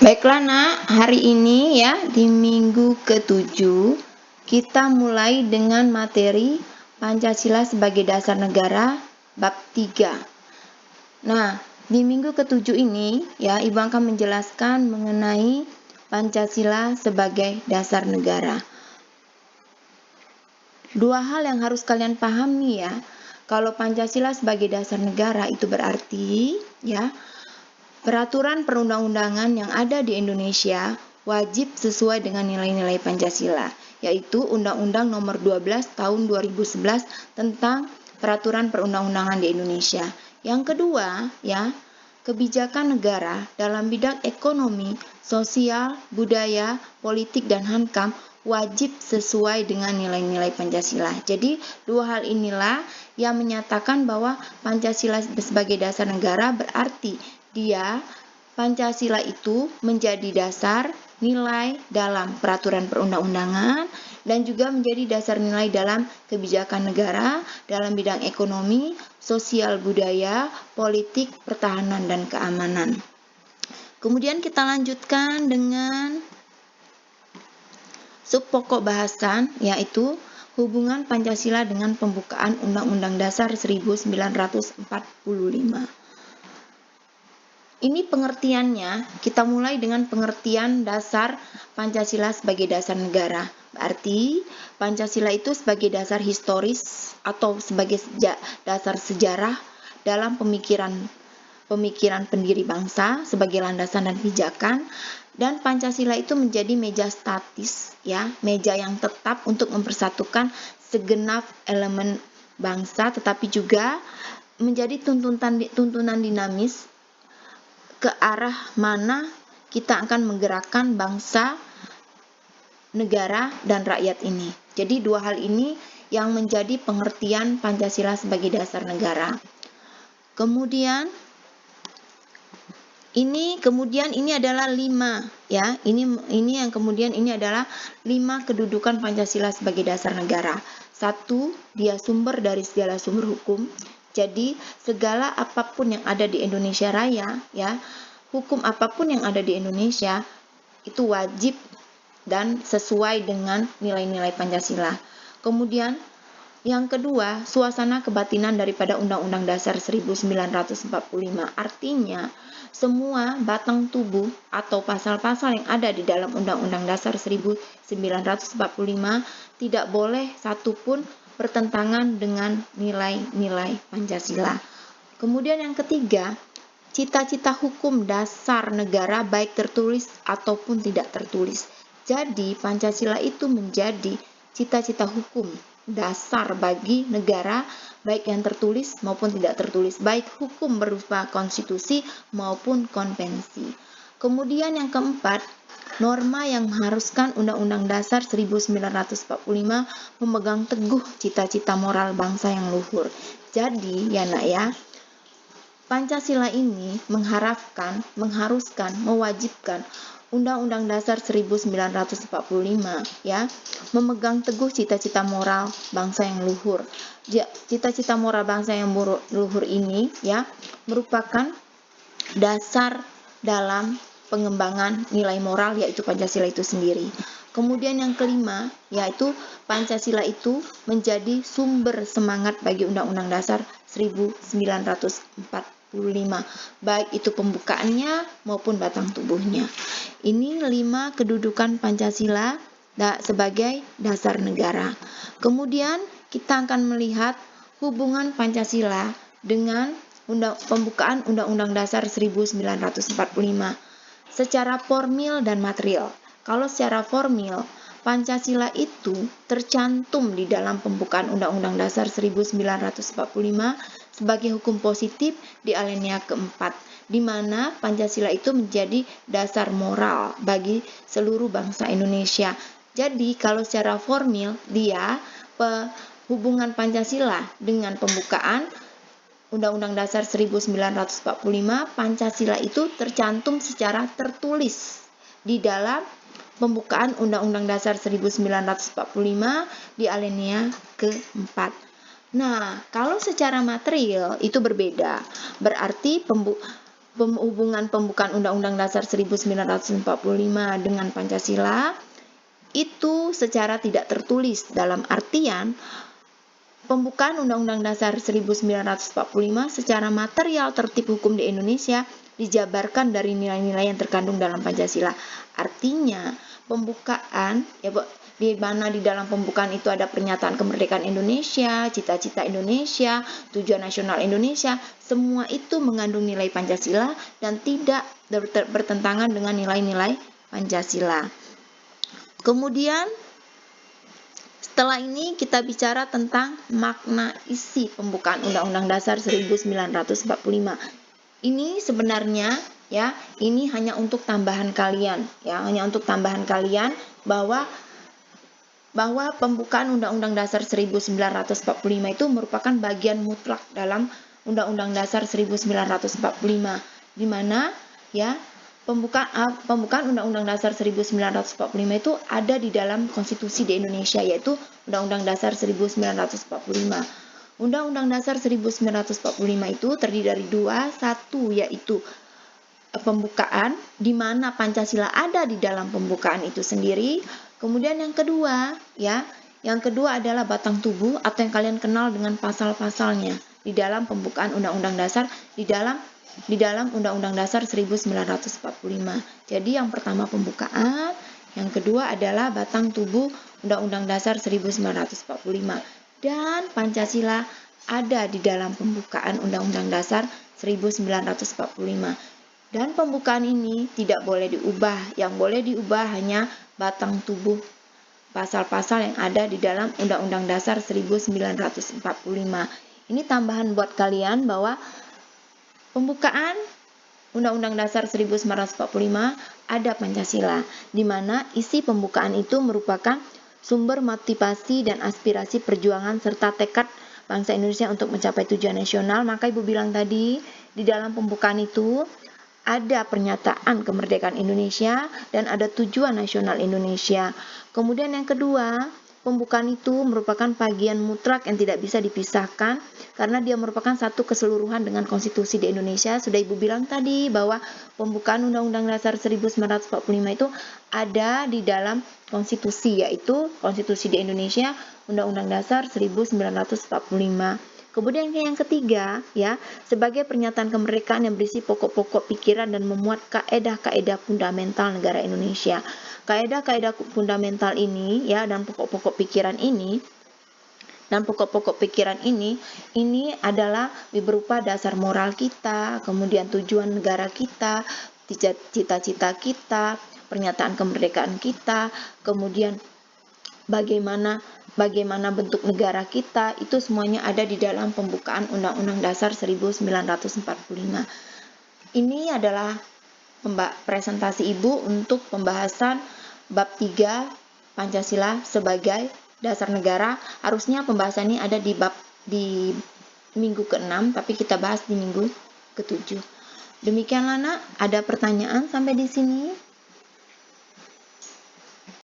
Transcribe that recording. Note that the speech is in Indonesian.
Baiklah nak, hari ini ya di minggu ke-7 kita mulai dengan materi Pancasila sebagai dasar negara bab 3. Nah, di minggu ke-7 ini ya Ibu akan menjelaskan mengenai Pancasila sebagai dasar negara. Dua hal yang harus kalian pahami ya. Kalau Pancasila sebagai dasar negara itu berarti ya peraturan perundang-undangan yang ada di Indonesia wajib sesuai dengan nilai-nilai Pancasila, yaitu Undang-Undang Nomor 12 Tahun 2011 tentang peraturan perundang-undangan di Indonesia. Yang kedua, ya, kebijakan negara dalam bidang ekonomi, sosial, budaya, politik, dan HANKAM wajib sesuai dengan nilai-nilai Pancasila. Jadi, dua hal inilah yang menyatakan bahwa Pancasila sebagai dasar negara berarti Pancasila itu menjadi dasar nilai dalam peraturan perundang-undangan dan juga menjadi dasar nilai dalam kebijakan negara dalam bidang ekonomi, sosial budaya, politik, pertahanan, dan keamanan. Kemudian kita lanjutkan dengan sub pokok bahasan, yaitu hubungan Pancasila dengan pembukaan Undang-Undang Dasar 1945. Ini pengertiannya, kita mulai dengan pengertian dasar Pancasila sebagai dasar negara. Berarti Pancasila itu sebagai dasar historis atau sebagai dasar sejarah dalam pemikiran pendiri bangsa sebagai landasan dan pijakan, dan Pancasila itu menjadi meja statis ya, meja yang tetap untuk mempersatukan segenap elemen bangsa, tetapi juga menjadi tuntunan dinamis ke arah mana kita akan menggerakkan bangsa, negara, dan rakyat ini. Jadi dua hal ini yang menjadi pengertian Pancasila sebagai dasar negara. Kemudian ini adalah 5 ya. Ini yang kemudian ini adalah 5 kedudukan Pancasila sebagai dasar negara. 1, dia sumber dari segala sumber hukum. Jadi segala apapun yang ada di Indonesia Raya ya, hukum apapun yang ada di Indonesia itu wajib dan sesuai dengan nilai-nilai Pancasila. Kemudian yang kedua, suasana kebatinan daripada Undang-Undang Dasar 1945. Artinya, semua batang tubuh atau pasal-pasal yang ada di dalam Undang-Undang Dasar 1945 tidak boleh satupun bertentangan dengan nilai-nilai Pancasila. Kemudian yang ketiga, cita-cita hukum dasar negara baik tertulis ataupun tidak tertulis. Jadi Pancasila itu menjadi cita-cita hukum dasar bagi negara baik yang tertulis maupun tidak tertulis, baik hukum berupa konstitusi maupun konvensi. Kemudian yang keempat, norma yang mengharuskan Undang-Undang Dasar 1945 memegang teguh cita-cita moral bangsa yang luhur. Jadi ya nak ya, Pancasila ini mengharuskan, mewajibkan Undang-Undang Dasar 1945 ya, memegang teguh cita-cita moral bangsa yang luhur. Cita-cita moral bangsa yang luhur ini ya merupakan dasar dalam pengembangan nilai moral, yaitu Pancasila itu sendiri. Kemudian yang kelima, yaitu Pancasila itu menjadi sumber semangat bagi Undang-Undang Dasar 1945, baik itu pembukaannya maupun batang tubuhnya. Ini 5 kedudukan Pancasila sebagai dasar negara. Kemudian kita akan melihat hubungan Pancasila dengan pembukaan Undang-Undang Dasar 1945 secara formil dan material. Kalau secara formil, Pancasila itu tercantum di dalam pembukaan Undang-Undang Dasar 1945 sebagai hukum positif di alinea keempat, di mana Pancasila itu menjadi dasar moral bagi seluruh bangsa Indonesia. Jadi kalau secara formil hubungan Pancasila dengan pembukaan Undang-Undang Dasar 1945, Pancasila itu tercantum secara tertulis di dalam pembukaan Undang-Undang Dasar 1945 di alinea ke-4. Nah, kalau secara material itu berbeda. Berarti hubungan pembukaan Undang-Undang Dasar 1945 dengan Pancasila itu secara tidak tertulis, dalam artian pembukaan Undang-Undang Dasar 1945 secara material tertib hukum di Indonesia dijabarkan dari nilai-nilai yang terkandung dalam Pancasila. Artinya, pembukaan di mana di dalam pembukaan itu ada pernyataan kemerdekaan Indonesia, cita-cita Indonesia, tujuan nasional Indonesia, semua itu mengandung nilai Pancasila dan tidak bertentangan dengan nilai-nilai Pancasila. Kemudian setelah ini kita bicara tentang makna isi pembukaan Undang-Undang Dasar 1945. Ini sebenarnya ini hanya untuk tambahan kalian hanya untuk tambahan kalian bahwa pembukaan Undang-Undang Dasar 1945 itu merupakan bagian mutlak dalam Undang-Undang Dasar 1945, di mana pembukaan Undang-Undang Dasar 1945 itu ada di dalam konstitusi di Indonesia, yaitu Undang-Undang Dasar 1945. Undang-Undang Dasar 1945 itu terdiri dari satu yaitu pembukaan, di mana Pancasila ada di dalam pembukaan itu sendiri. Kemudian yang kedua adalah batang tubuh atau yang kalian kenal dengan pasal-pasalnya di dalam pembukaan Undang-Undang Dasar di dalam Undang-Undang Dasar 1945. Jadi yang pertama pembukaan, yang kedua adalah batang tubuh Undang-Undang Dasar 1945. Dan Pancasila ada di dalam pembukaan Undang-Undang Dasar 1945. Dan pembukaan ini tidak boleh diubah. Yang boleh diubah hanya batang tubuh pasal-pasal yang ada di dalam Undang-Undang Dasar 1945. Ini tambahan buat kalian bahwa pembukaan Undang-Undang Dasar 1945 ada Pancasila, di mana isi pembukaan itu merupakan sumber motivasi dan aspirasi perjuangan serta tekad bangsa Indonesia untuk mencapai tujuan nasional. Maka Ibu bilang tadi, di dalam pembukaan itu ada pernyataan kemerdekaan Indonesia dan ada tujuan nasional Indonesia. Kemudian yang kedua, pembukaan itu merupakan bagian mutlak yang tidak bisa dipisahkan karena dia merupakan satu keseluruhan dengan konstitusi di Indonesia. Sudah Ibu bilang tadi bahwa pembukaan Undang-Undang Dasar 1945 itu ada di dalam konstitusi, yaitu konstitusi di Indonesia, Undang-Undang Dasar 1945. Kemudian yang ketiga, sebagai pernyataan kemerdekaan yang berisi pokok-pokok pikiran dan memuat kaedah-kaedah fundamental negara Indonesia. Kaedah-kaedah fundamental ini dan pokok-pokok pikiran ini ini adalah berupa dasar moral kita, kemudian tujuan negara kita, cita-cita kita, pernyataan kemerdekaan kita, kemudian bagaimana bentuk negara kita, itu semuanya ada di dalam pembukaan Undang-Undang Dasar 1945. Ini adalah presentasi Ibu untuk pembahasan bab 3 Pancasila sebagai dasar negara. Harusnya pembahasan ini ada di minggu ke-6, tapi kita bahas di minggu ke-7. Demikianlah Nak, ada pertanyaan sampai di sini?